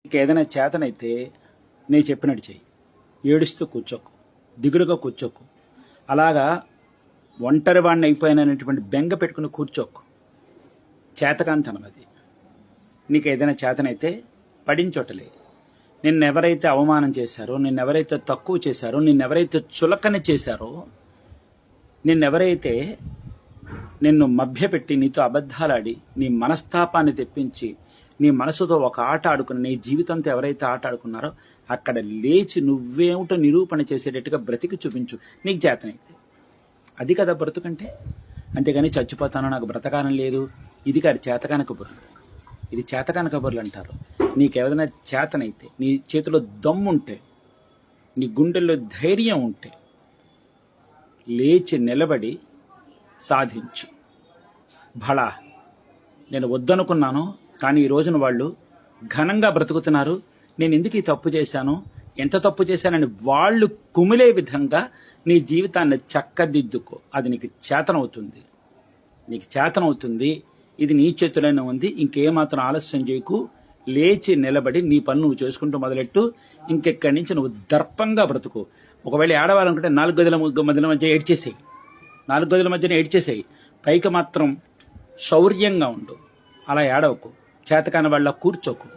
నీకు ఏదైనా చేతనైతే నేను చెప్పినట్టు చెయ్యి. ఏడుస్తూ కూర్చోకు, దిగులుగా కూర్చోకు, అలాగా ఒంటరి వాడిని అయిపోయినటువంటి బెంగ పెట్టుకుని కూర్చోకు. చేతకాంతనం అది. నీకు ఏదైనా చేతనైతే పడించోటలే. నిన్నెవరైతే అవమానం చేశారో, నిన్నెవరైతే తక్కువ చేశారో, నిన్నెవరైతే చులకన చేశారో, నిన్నెవరైతే నిన్ను మభ్యపెట్టి నీతో అబద్ధాలాడి నీ మనస్తాపాన్ని తెప్పించి నీ మనసుతో ఒక ఆట ఆడుకుని నీ జీవితంతో ఎవరైతే ఆట ఆడుకున్నారో అక్కడ లేచి నువ్వేమిటో నిరూపణ చేసేటట్టుగా బ్రతికి చూపించు నీకు చేతనైతే. అది కదా బ్రతుకంటే. అంతేగాని చచ్చిపోతాను, నాకు బ్రతకాలం లేదు, ఇది కాదు చేతకాని కబుర్లు. ఇది చేతకాని కబుర్లు అంటారు. నీకేదైనా చేతనైతే, నీ చేతిలో దమ్ముంటే, నీ గుండెల్లో ధైర్యం ఉంటే లేచి నిలబడి సాధించు. భళా, నేను వద్దనుకున్నాను, కానీ ఈ రోజున వాళ్ళు ఘనంగా బ్రతుకుతున్నారు. నేను ఎందుకు ఈ తప్పు చేశాను, ఎంత తప్పు చేశానని వాళ్ళు కుమిలే విధంగా నీ జీవితాన్ని చక్కదిద్దుకో. అది నీకు చేతనవుతుంది, నీకు చేతనవుతుంది. ఇది నీ చేతిలోనే ఉంది. ఇంకేమాత్రం ఆలస్యం చేయకు. లేచి నిలబడి నీ పని నువ్వు చేసుకుంటూ మొదలెట్టు. ఇంకెక్కడి నుంచి నువ్వు దర్పంగా బ్రతుకు. ఒకవేళ ఏడవాలనుకుంటే 4 గదుల మధ్య ఏడ్చేసేయి, 4 గదుల మధ్యన ఏడ్చేసేయి. పైకి మాత్రం శౌర్యంగా ఉండు, అలా ఏడవకు. చేతకాని వాళ్ళ కూర్చోకు.